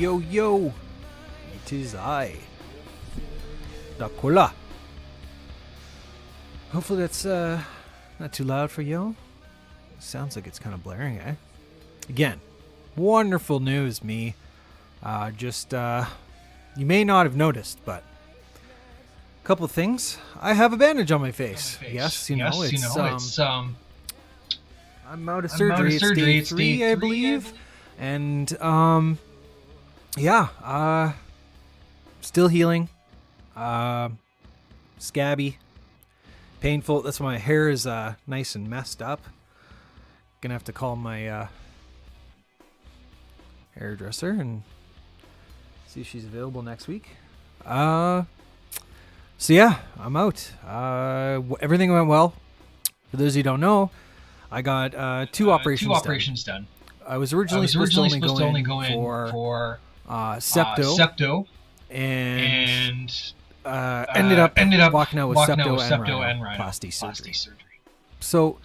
Yo, yo, it is I, Dakula. Hopefully that's not too loud for you. Sounds like it's kind of blaring, eh? Again, wonderful news, me. You may not have noticed, but a couple of things. I have a bandage on my face. Yes, I'm out of surgery. It's day 3, I believe. And, still healing. Scabby. Painful. That's why my hair is nice and messed up. Gonna have to call my hairdresser and see if she's available next week. So yeah, I'm out. Everything went well. For those who don't know, I got two operations done. I was originally supposed to only go in for septo, and ended up walking out with septo and rhinoplasty surgery. So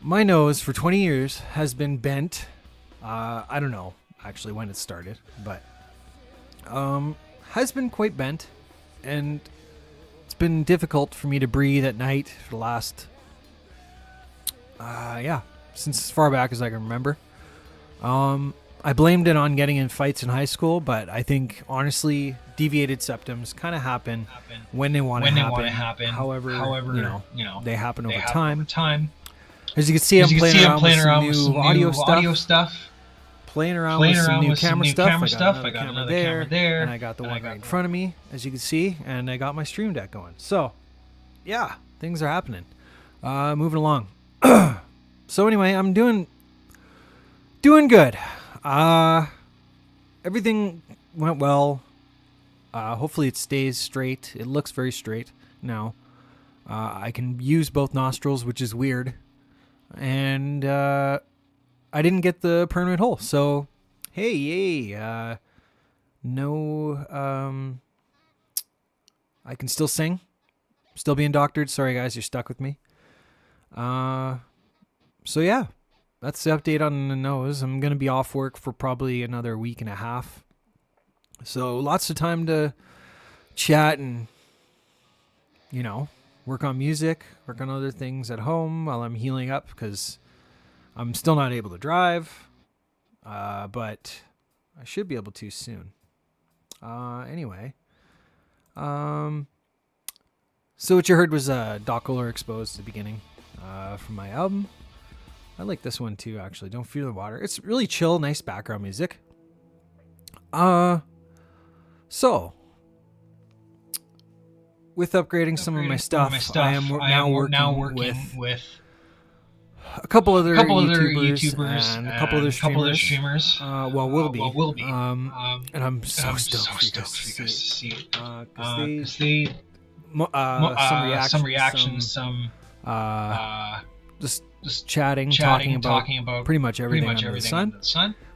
my nose for 20 years has been bent. I don't know actually when it started, but has been quite bent, and it's been difficult for me to breathe at night for the last since as far back as I can remember. I blamed it on getting in fights in high school, but I think honestly deviated septums kind of happen when they want to happen. However, you know, they happen over time. As you can see, I'm playing around with some new audio stuff. Playing around with some new camera stuff. I got another camera there, and I got the one right in front of me, as you can see, and I got my Stream Deck going. So, yeah, things are happening. Moving along. So anyway, I'm doing good. Everything went well. Hopefully it stays straight. It looks very straight now. I can use both nostrils, which is weird. And I didn't get the permanent hole. So, hey, yay. No, I can still sing. Still being doctored. Sorry, guys, you're stuck with me. So, yeah. That's the update on the nose. I'm going to be off work for probably another week and a half. So, lots of time to chat and, work on music, work on other things at home while I'm healing up, because I'm still not able to drive, but I should be able to soon. Anyway, so what you heard was Doc Oler Exposed at the beginning from my album. I like this one too, actually. Don't Fear the Water. It's really chill, nice background music. So with upgrading some of my stuff, I am now working with a couple other YouTubers and a couple other streamers. Will be. And I'm so stoked for you guys to see it. Because they some reactions, just chatting, talking about pretty much everything under the sun.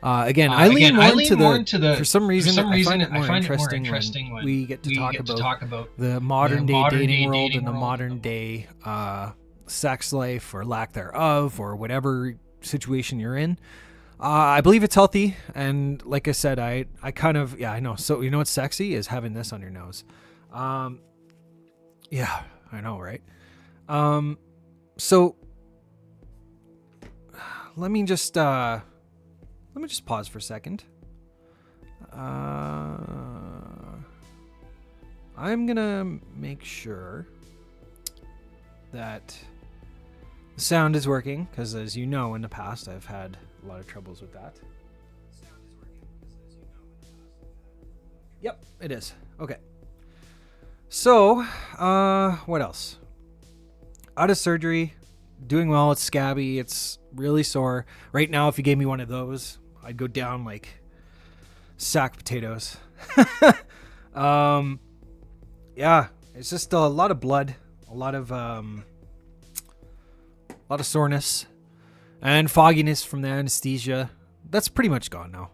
Again, I lean more into the. For some reason, I find it more interesting when we get to talk about the modern day dating world and the modern day sex life or lack thereof, or whatever situation you're in. I believe it's healthy, and like I said, I kind of I know. So you know what's sexy is having this on your nose. Yeah, I know, right? So let me just pause for a second. I'm gonna make sure that the sound is working, because as you know, in the past I've had a lot of troubles with that. Yep, it is. Okay. So, what else? Out of surgery, doing well. It's scabby. It's really sore. Right now, if you gave me one of those, I'd go down like sack potatoes. Yeah, it's just a lot of blood, a lot of soreness and fogginess from the anesthesia. That's pretty much gone now.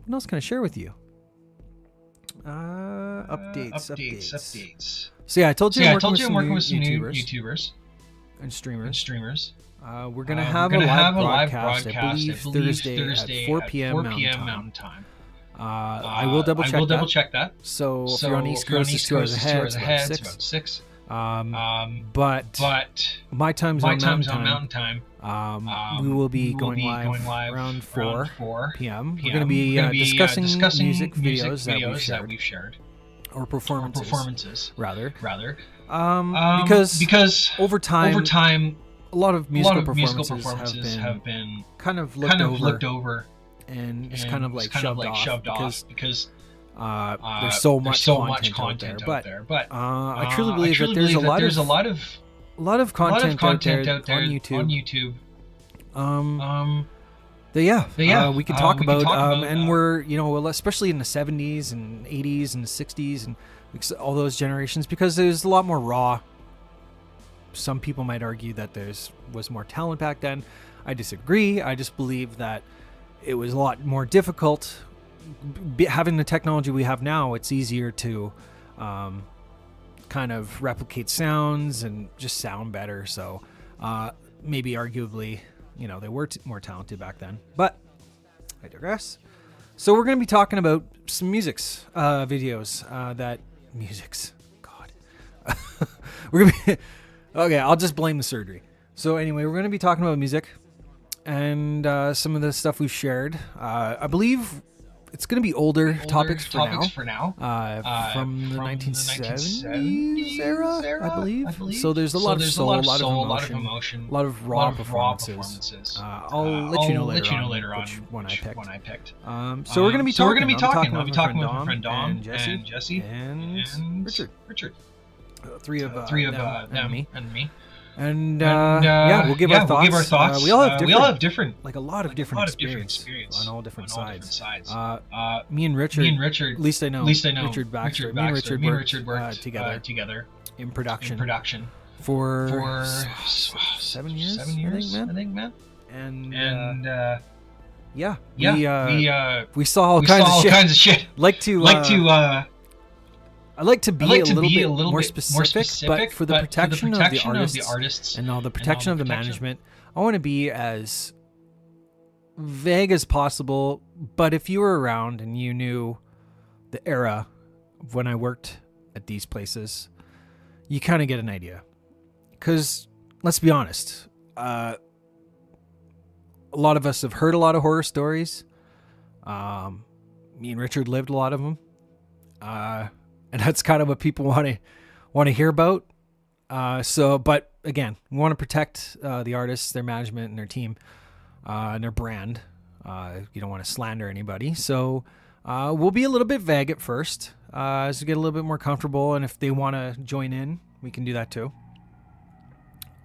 What else can I share with you? Updates. So yeah, I told you I'm working with some new YouTubers. and streamers. We're We're gonna have a live broadcast, I believe Thursday at 4 p.m. Mountain Time. I will double check that. So if you're on East Coast, it's 2 hours ahead. It's about 6. But my time's on Mountain Time. We will be going live around 4 p.m. We're going to be discussing music videos that we've shared. Or performances, rather. Because over time, a lot of musical performances have been kind of looked over and just kind of like shoved off because there's so much content out there. But I truly believe that there's a lot of content out there on YouTube. We can talk about, and we're, especially in the 70s and 80s and the 60s and all those generations, because there's a lot more raw. Some people might argue that was more talent back then. I disagree. I just believe that it was a lot more difficult. Having the technology we have now, it's easier to kind of replicate sounds and just sound better. So maybe arguably, they were more talented back then. But I digress. So we're going to be talking about some videos God. We're going to be... Okay, I'll just blame the surgery. So anyway, we're going to be talking about music and some of the stuff we've shared. I believe it's going to be older topics for now. From the 1970s era, I believe. So there's a lot of soul, a lot of emotion, a lot of raw performances. I'll let you know later on which one I picked. So we're going to be talking. I'll be talking with my friend Dom and Jesse and Richard. Three of them and me. And we'll give our thoughts. We all have different, like a lot of different experience on all different sides. Me and Richard, at least I know Richard Baxter. Me and Richard worked together in production for 7 years, I think, man. And we saw all kinds of shit. I like to be a little bit more specific, but for the protection of the artists and all the protection of the management, I want to be as vague as possible. But if you were around and you knew the era of when I worked at these places, you kind of get an idea. Because let's be honest, a lot of us have heard a lot of horror stories. Me and Richard lived a lot of them. And that's kind of what people want to hear about. But again, we want to protect the artists, their management, and their team, and their brand. You don't want to slander anybody. So we'll be a little bit vague at first as we get a little bit more comfortable. And if they want to join in, we can do that too.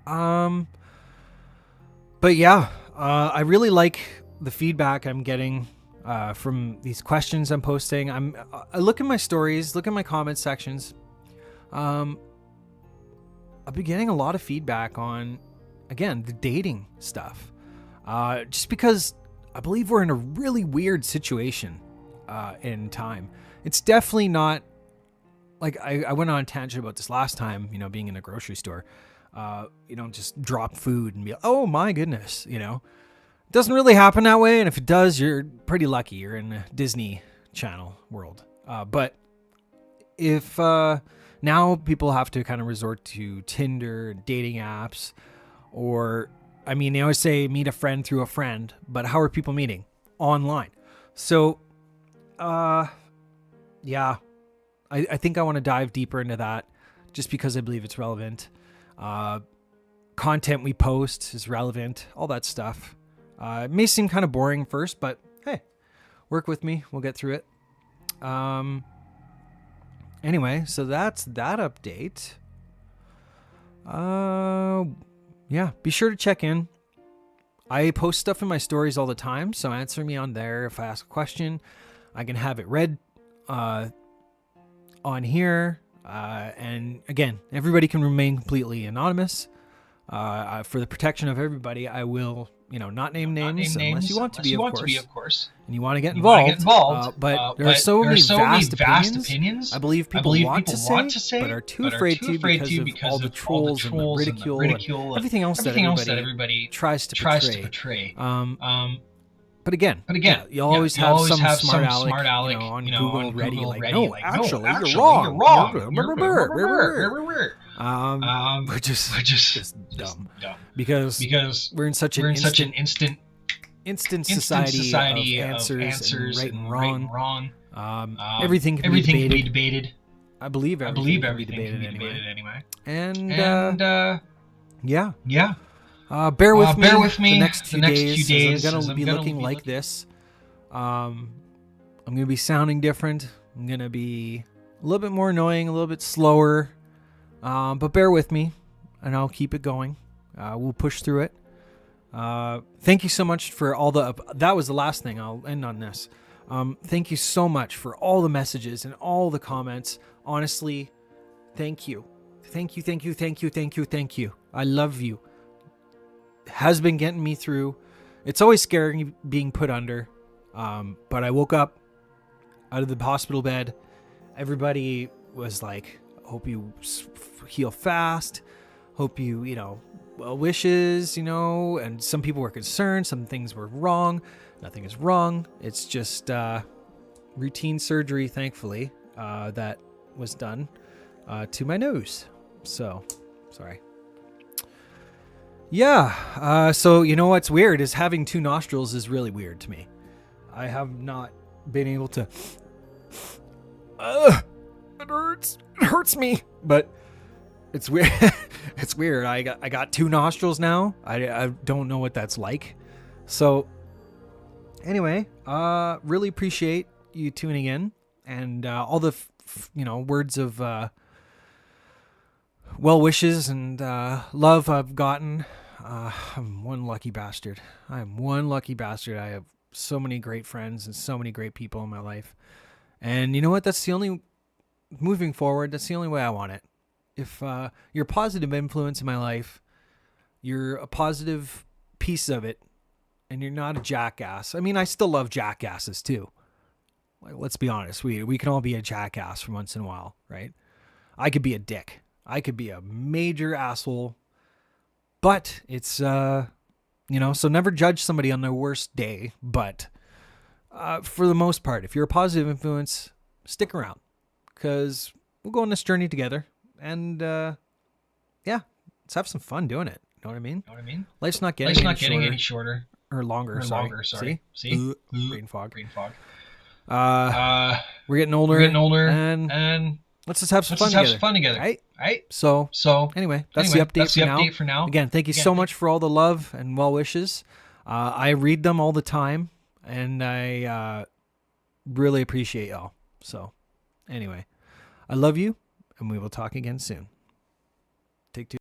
But yeah, I really like the feedback I'm getting from these questions I'm posting. I look at my stories, look at my comment sections. I've been getting a lot of feedback on, again, the dating stuff. Just because I believe we're in a really weird situation in time. It's definitely not like I went on a tangent about this last time, being in a grocery store. You don't just drop food and be, oh my goodness, It doesn't really happen that way, and if it does, you're pretty lucky. You're in a Disney Channel world. But if now people have to kind of resort to Tinder, dating apps, or, they always say meet a friend through a friend, but how are people meeting? Online. So, I think I want to dive deeper into that just because I believe it's relevant. Content we post is relevant, all that stuff. It may seem kind of boring first, but hey, work with me. We'll get through it. Anyway, so that's that update. Be sure to check in. I post stuff in my stories all the time, so answer me on there. If I ask a question, I can have it read on here. And again, everybody can remain completely anonymous. For the protection of everybody, I will, not name names unless you want to be, of course, and you want to get involved. But there are so many vast opinions. I believe people want to say, but are too afraid to because of all the trolls and the ridicule and everything else that everybody tries to portray. But again, you'll always have some smart aleck, on Google ready, like, no, actually, you're wrong. We're just dumb because we're in such an instant society of answers and right and wrong. Everything can be debated. I believe everything can be debated anyway. And yeah. Bear with me the next few days. I'm going to be looking like this. I'm going to be sounding different. I'm going to be a little bit more annoying, a little bit slower. But bear with me, and I'll keep it going. We'll push through it. Thank you so much for all that was the last thing. I'll end on this. Thank you so much for all the messages and all the comments. Honestly, thank you. Thank you. I love you. Has been getting me through. It's always scary being put under. But I woke up out of the hospital bed. Everybody was like, hope you heal fast. Hope you, well wishes, and some people were concerned. Some things were wrong. Nothing is wrong. It's just routine surgery, thankfully, that was done to my nose. So, sorry. Yeah. So, what's weird is having two nostrils is really weird to me. I have not been able to. It hurts. It hurts me. But it's weird. It's weird. I got two nostrils now. I don't know what that's like. So, anyway, really appreciate you tuning in and all the words of well wishes and love I've gotten. I'm one lucky bastard. I have so many great friends and so many great people in my life. And you know what? Moving forward, that's the only way I want it. If you're a positive influence in my life, you're a positive piece of it, and you're not a jackass. I mean, I still love jackasses too. Like, let's be honest. We can all be a jackass from once in a while, right? I could be a dick. I could be a major asshole, but it's, so never judge somebody on their worst day. But for the most part, if you're a positive influence, stick around because we'll go on this journey together. And let's have some fun doing it. You know what I mean? Life's not getting any shorter. Or longer, sorry. See? Green fog. We're getting older. And let's just have some fun together. Right? So anyway, that's the update for now. Again, thank you so much for all the love and well wishes. I read them all the time, and I really appreciate y'all. So anyway, I love you, and we will talk again soon. Take two.